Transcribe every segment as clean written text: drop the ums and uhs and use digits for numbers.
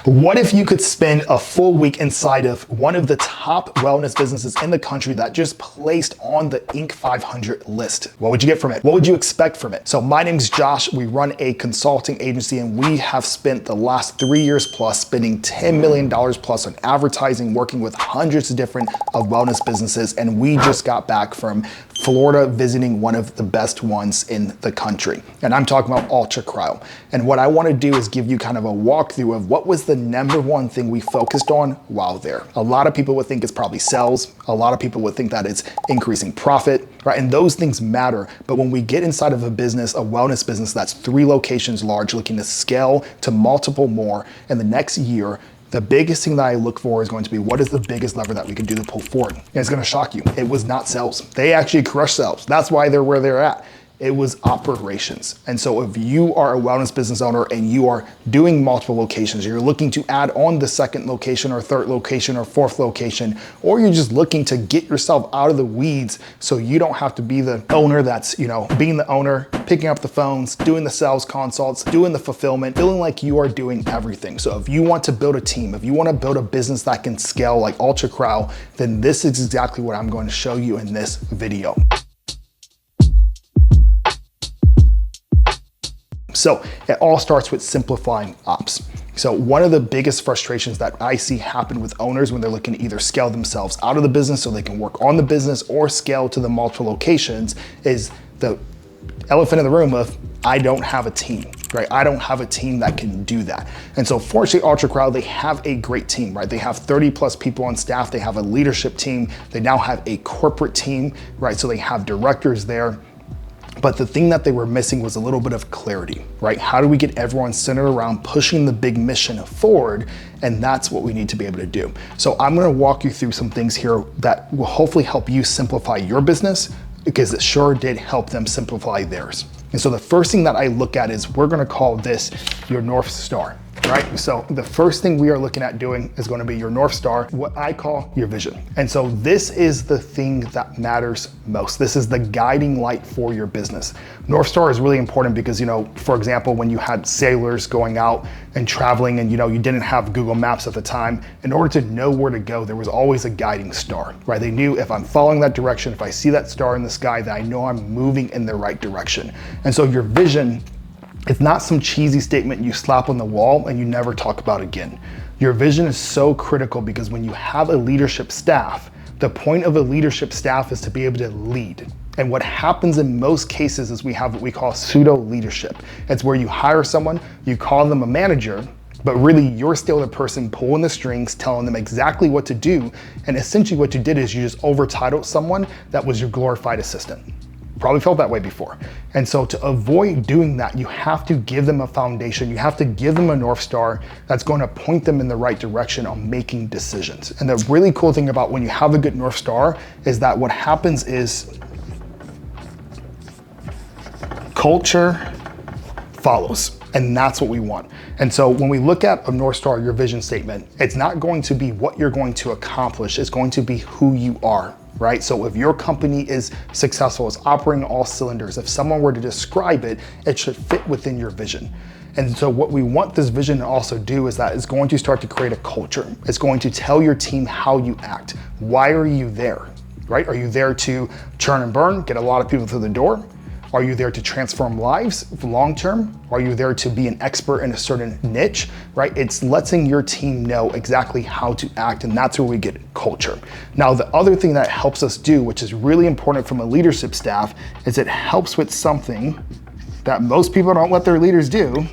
What if you could spend a full week inside of one of the top wellness businesses in the country that just placed on the Inc. 500 list? What would you get from it? What would you expect from it? So my name's Josh. We run a consulting agency and we have spent the last 3 years plus spending $10 million plus on advertising, working with hundreds of different wellness businesses. And we just got back from Florida visiting one of the best ones in the country. And I'm talking about Ultra Cryo. And what I want to do is give you kind of a walkthrough of what was the number one thing we focused on while there. A lot of people would think it's probably sales. A lot of people would think that it's increasing profit, right? And those things matter. But when we get inside of a business, a wellness business that's 3 locations large, looking to scale to multiple more in the next year, the biggest thing that I look for is going to be, what is the biggest lever that we can do to pull forward? And it's going to shock you. It was not sales. They actually crushed sales. That's why they're where they're at. It was operations. And so if you are a wellness business owner and you are doing multiple locations, you're looking to add on the 2nd location or 3rd location or 4th location, or you're just looking to get yourself out of the weeds so you don't have to be the owner that's, being the owner, picking up the phones, doing the sales consults, doing the fulfillment, feeling like you are doing everything. So if you want to build a team, if you want to build a business that can scale like Ultra Cryo, then this is exactly what I'm going to show you in this video. So it all starts with simplifying ops. So one of the biggest frustrations that I see happen with owners when they're looking to either scale themselves out of the business so they can work on the business or scale to the multiple locations is the elephant in the room of, I don't have a team, right? I don't have a team that can do that. And so fortunately, Ultra Cryo, they have a great team, right? They have 30 plus people on staff. They have a leadership team. They now have a corporate team, right? So they have directors there. But the thing that they were missing was a little bit of clarity, right? How do we get everyone centered around pushing the big mission forward? And that's what we need to be able to do. So I'm gonna walk you through some things here that will hopefully help you simplify your business, because it sure did help them simplify theirs. And so the first thing that I look at is, we're gonna call this your North Star. Right? So the first thing we are looking at doing is going to be your North Star, what I call your vision. And so this is the thing that matters most. This is the guiding light for your business. North Star is really important because, for example, when you had sailors going out and traveling and, you didn't have Google Maps at the time, in order to know where to go, there was always a guiding star, right? They knew, if I'm following that direction, if I see that star in the sky, that I know I'm moving in the right direction. And so your vision, it's not some cheesy statement you slap on the wall and you never talk about again. Your vision is so critical because when you have a leadership staff, the point of a leadership staff is to be able to lead. And what happens in most cases is we have what we call pseudo leadership. It's where you hire someone, you call them a manager, but really you're still the person pulling the strings, telling them exactly what to do. And essentially what you did is you just overtitled someone that was your glorified assistant. Probably felt that way before. And so to avoid doing that, you have to give them a foundation. You have to give them a North Star that's going to point them in the right direction on making decisions. And the really cool thing about when you have a good North Star is that what happens is culture follows. And that's what we want. And so when we look at a North Star, your vision statement, it's not going to be what you're going to accomplish. It's going to be who you are. Right? So if your company is successful, it's operating all cylinders, if someone were to describe it, it should fit within your vision. And so what we want this vision to also do is that it's going to start to create a culture. It's going to tell your team how you act. Why are you there? Right? Are you there to churn and burn, get a lot of people through the door? Are you there to transform lives long term? Are you there to be an expert in a certain niche, right? It's letting your team know exactly how to act, and that's where we get culture. Now, the other thing that helps us do, which is really important from a leadership staff, is it helps with something that most people don't let their leaders do,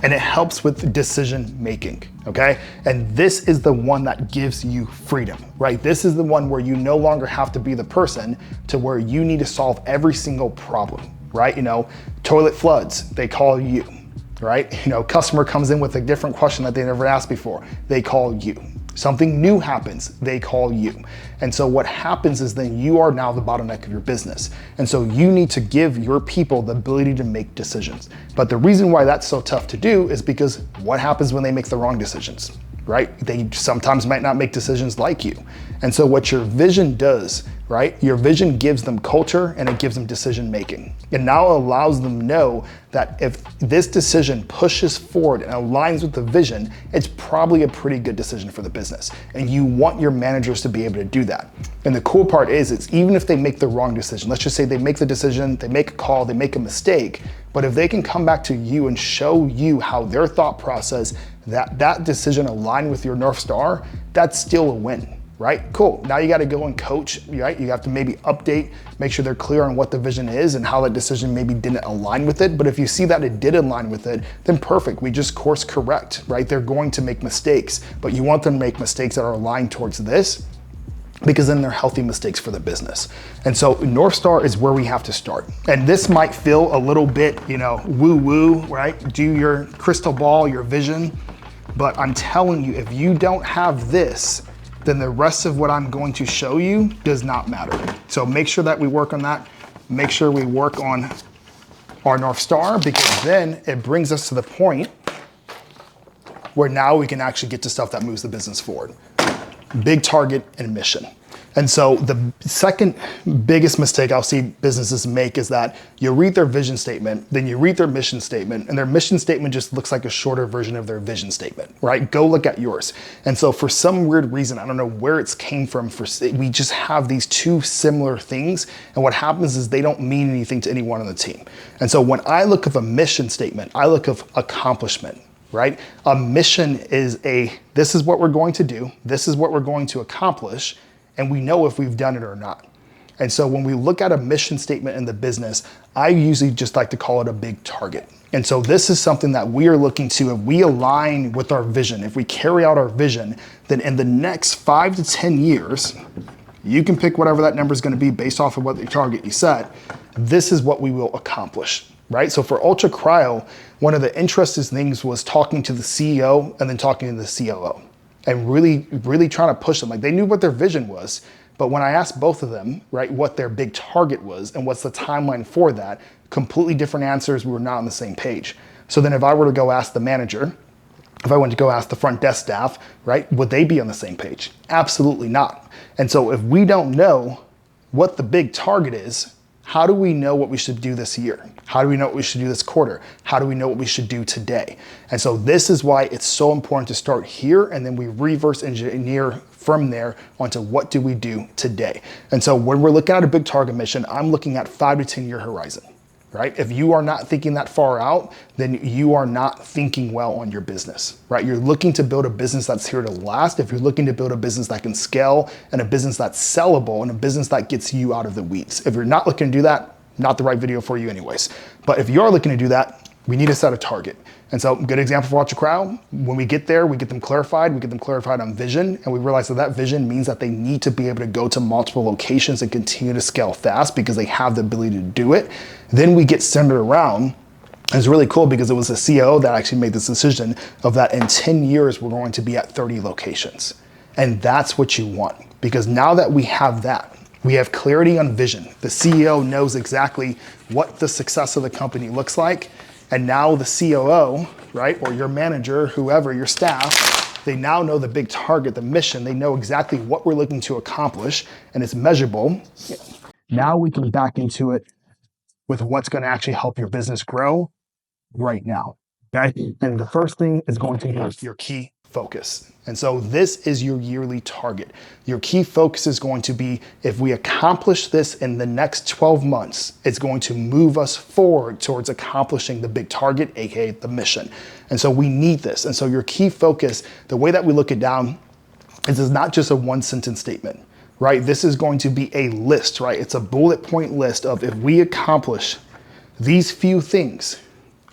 and it helps with decision making, okay? And this is the one that gives you freedom, right? This is the one where you no longer have to be the person to where you need to solve every single problem, right? Toilet floods, they call you, right? Customer comes in with a different question that they never asked before, they call you. Something new happens, they call you. And so what happens is then you are now the bottleneck of your business. And so you need to give your people the ability to make decisions. But the reason why that's so tough to do is because what happens when they make the wrong decisions, right? They sometimes might not make decisions like you. And so what your vision does right? Your vision gives them culture and it gives them decision making. It now allows them to know that if this decision pushes forward and aligns with the vision, it's probably a pretty good decision for the business. And you want your managers to be able to do that. And the cool part is, it's even if they make the wrong decision, let's just say they make the decision, they make a call, they make a mistake, but if they can come back to you and show you how their thought process, that decision aligned with your North Star, that's still a win. Right? Cool. Now you got to go and coach, right? You have to maybe update, make sure they're clear on what the vision is and how that decision maybe didn't align with it. But if you see that it did align with it, then perfect. We just course correct, right? They're going to make mistakes, but you want them to make mistakes that are aligned towards this, because then they're healthy mistakes for the business. And so North Star is where we have to start. And this might feel a little bit, woo-woo, right? Do your crystal ball, your vision. But I'm telling you, if you don't have this, then the rest of what I'm going to show you does not matter. So make sure that we work on that. Make sure we work on our North Star, because then it brings us to the point where now we can actually get to stuff that moves the business forward. Big target and mission. And so the second biggest mistake I'll see businesses make is that you read their vision statement, then you read their mission statement, and their mission statement just looks like a shorter version of their vision statement, right? Go look at yours. And so for some weird reason, I don't know where it's came from, we just have these two similar things. And what happens is they don't mean anything to anyone on the team. And so when I look at a mission statement, I look at accomplishment. Right? A mission is this is what we're going to do. This is what we're going to accomplish. And we know if we've done it or not. And so when we look at a mission statement in the business, I usually just like to call it a big target. And so this is something that we are looking to, if we align with our vision, if we carry out our vision, then in the next 5 to 10 years, you can pick whatever that number is going to be based off of what the target you set. This is what we will accomplish. Right? So for Ultra Cryo, one of the interesting things was talking to the CEO and then talking to the COO and really trying to push them. Like, they knew what their vision was, but when I asked both of them, right, what their big target was and what's the timeline for that, completely different answers. We were not on the same page. So then if I were to go ask the manager, if I went to go ask the front desk staff, right, would they be on the same page? Absolutely not. And so if we don't know what the big target is, how do we know what we should do this year? How do we know what we should do this quarter? How do we know what we should do today? And so this is why it's so important to start here, and then we reverse engineer from there onto what do we do today. And so when we're looking at a big target mission, I'm looking at 5 to 10 year horizon, right? If you are not thinking that far out, then you are not thinking well on your business, right? You're looking to build a business that's here to last. If you're looking to build a business that can scale and a business that's sellable and a business that gets you out of the weeds. If you're not looking to do that, not the right video for you anyways. But if you are looking to do that, we need to set a target. And so, good example for Watch a Crowd. When we get there, we get them clarified. We get them clarified on vision, and we realize that that vision means that they need to be able to go to multiple locations and continue to scale fast because they have the ability to do it. Then we get centered around. It's really cool because it was a CEO that actually made this decision of that in 10 years, we're going to be at 30 locations. And that's what you want, because now that we have that, we have clarity on vision. The CEO knows exactly what the success of the company looks like. And now the COO, right, or your manager, whoever, your staff, they now know the big target, the mission. They know exactly what we're looking to accomplish, and it's measurable. Now we can back into it with what's going to actually help your business grow right now, okay? And the first thing is going to be your key focus. And so this is your yearly target. Your key focus is going to be, if we accomplish this in the next 12 months, it's going to move us forward towards accomplishing the big target, AKA the mission. And so we need this. And so your key focus, the way that we look it down, is it's not just a one sentence statement, right? This is going to be a list, right? It's a bullet point list of, if we accomplish these few things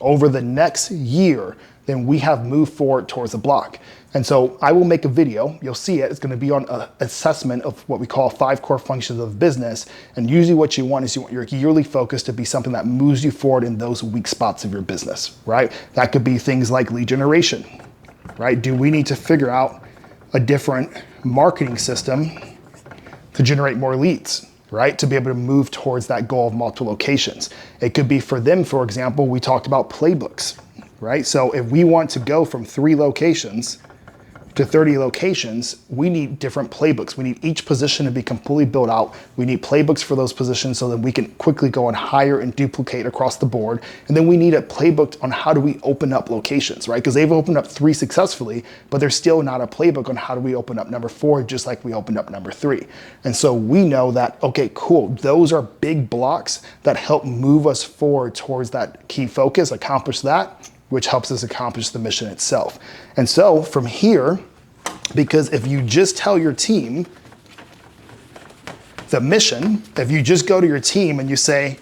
over the next year, then we have moved forward towards the block. And so I will make a video, you'll see it, it's gonna be on an assessment of what we call 5 core functions of business. And usually what you want is you want your yearly focus to be something that moves you forward in those weak spots of your business, right? That could be things like lead generation, right? Do we need to figure out a different marketing system to generate more leads, right? To be able to move towards that goal of multiple locations. It could be for them, for example, we talked about playbooks, right? So if we want to go from 3 locations to 30 locations, we need different playbooks. We need each position to be completely built out. We need playbooks for those positions so that we can quickly go and hire and duplicate across the board. And then we need a playbook on how do we open up locations, right? Because they've opened up 3 successfully, but there's still not a playbook on how do we open up number 4, just like we opened up number 3. And so we know that, okay, cool. Those are big blocks that help move us forward towards that key focus, accomplish that, which helps us accomplish the mission itself. And so from here, because if you just tell your team the mission, if you just go to your team and you say,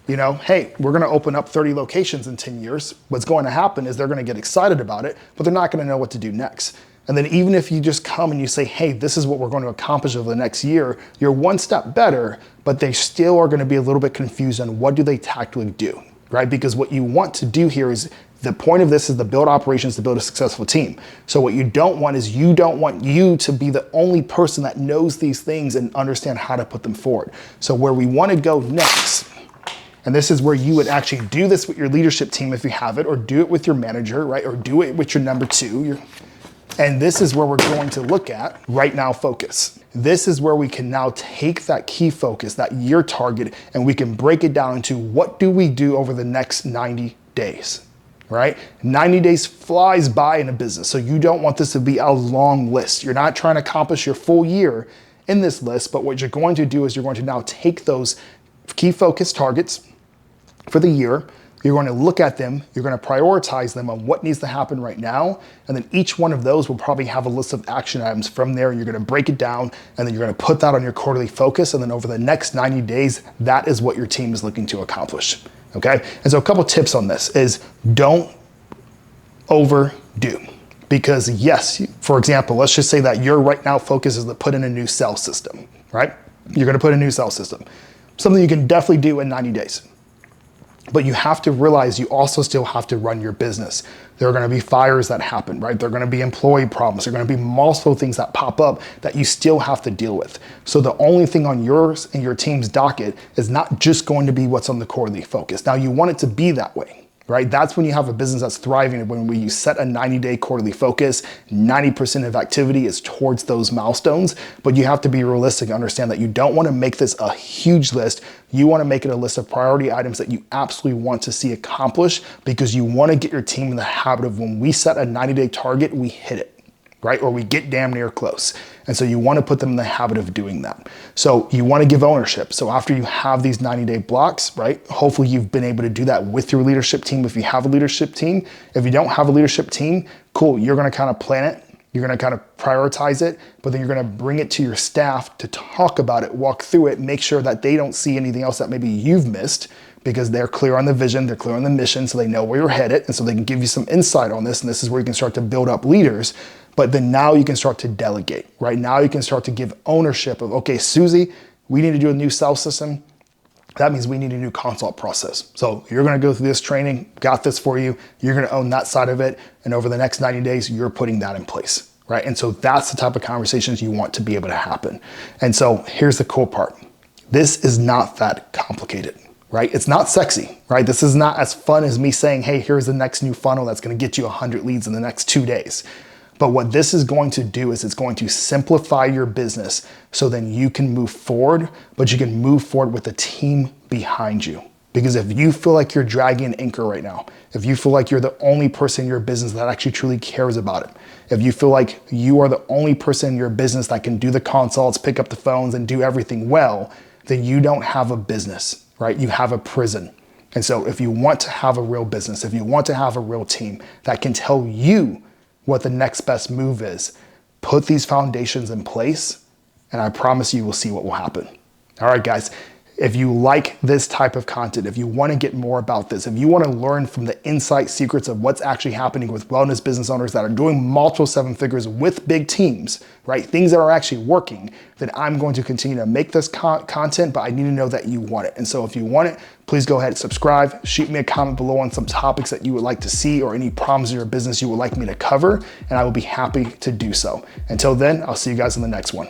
you know, hey, we're gonna open up 30 locations in 10 years, what's going to happen is they're gonna get excited about it, but they're not gonna know what to do next. And then even if you just come and you say, hey, this is what we're going to accomplish over the next year, you're one step better, but they still are gonna be a little bit confused on what do they tactically do, right? Because what you want to do here is, the point of this is to build operations, to build a successful team. So what you don't want is you don't want you to be the only person that knows these things and understand how to put them forward. So where we want to go next, and this is where you would actually do this with your leadership team if you have it, or do it with your manager, right? Or do it with your number 2. And this is where we're going to look at right now focus. This is where we can now take that key focus, that year target, and we can break it down into what do we do over the next 90 days. Right? 90 days flies by in a business. So you don't want this to be a long list. You're not trying to accomplish your full year in this list, but what you're going to do is you're going to now take those key focus targets for the year. You're going to look at them. You're going to prioritize them on what needs to happen right now. And then each one of those will probably have a list of action items from there. You're going to break it down and then you're going to put that on your quarterly focus. And then over the next 90 days, that is what your team is looking to accomplish. Okay, and so a couple tips on this is don't overdo. Because yes, for example, let's just say that your right now focus is to put in a new cell system, right? You're gonna put in a new cell system. Something you can definitely do in 90 days. But you have to realize you also still have to run your business. There are gonna be fires that happen, right? There are gonna be employee problems. There are gonna be multiple things that pop up that you still have to deal with. So the only thing on yours and your team's docket is not just going to be what's on the quarterly focus. Now you want it to be that way, right? That's when you have a business that's thriving, when you set a 90-day quarterly focus, 90% of activity is towards those milestones, but you have to be realistic and understand that you don't want to make this a huge list. You want to make it a list of priority items that you absolutely want to see accomplished, because you want to get your team in the habit of when we set a 90-day target, we hit it, right? Or we get damn near close. And so you want to put them in the habit of doing that. So you want to give ownership. So after you have these 90-day blocks, right? Hopefully you've been able to do that with your leadership team if you have a leadership team. If you don't have a leadership team, cool. You're going to kind of plan it. You're going to kind of prioritize it, but then you're going to bring it to your staff to talk about it, walk through it, make sure that they don't see anything else that maybe you've missed, because they're clear on the vision, they're clear on the mission, so they know where you're headed, and so they can give you some insight on this, and this is where you can start to build up leaders. But then now you can start to delegate, right? Now you can start to give ownership of, okay, Susie, we need to do a new cell system. That means we need a new consult process. So you're gonna go through this training, got this for you. You're gonna own that side of it. And over the next 90 days, you're putting that in place, right? And so that's the type of conversations you want to be able to happen. And so here's the cool part. This is not that complicated, right? It's not sexy, right? This is not as fun as me saying, hey, here's the next new funnel that's gonna get you 100 leads in the next 2 days. But what this is going to do is it's going to simplify your business so then you can move forward, but you can move forward with a team behind you. Because if you feel like you're dragging an anchor right now, if you feel like you're the only person in your business that actually truly cares about it, if you feel like you are the only person in your business that can do the consults, pick up the phones, and do everything well, then you don't have a business, right? You have a prison. And so if you want to have a real business, if you want to have a real team that can tell you what the next best move is, put these foundations in place, and I promise you will see what will happen. All right, guys. If you like this type of content, if you want to get more about this, if you want to learn from the insight secrets of what's actually happening with wellness business owners that are doing multiple 7 figures with big teams, right? Things that are actually working, then I'm going to continue to make this content, but I need to know that you want it. And so if you want it, please go ahead and subscribe, shoot me a comment below on some topics that you would like to see or any problems in your business you would like me to cover, and I will be happy to do so. Until then, I'll see you guys in the next one.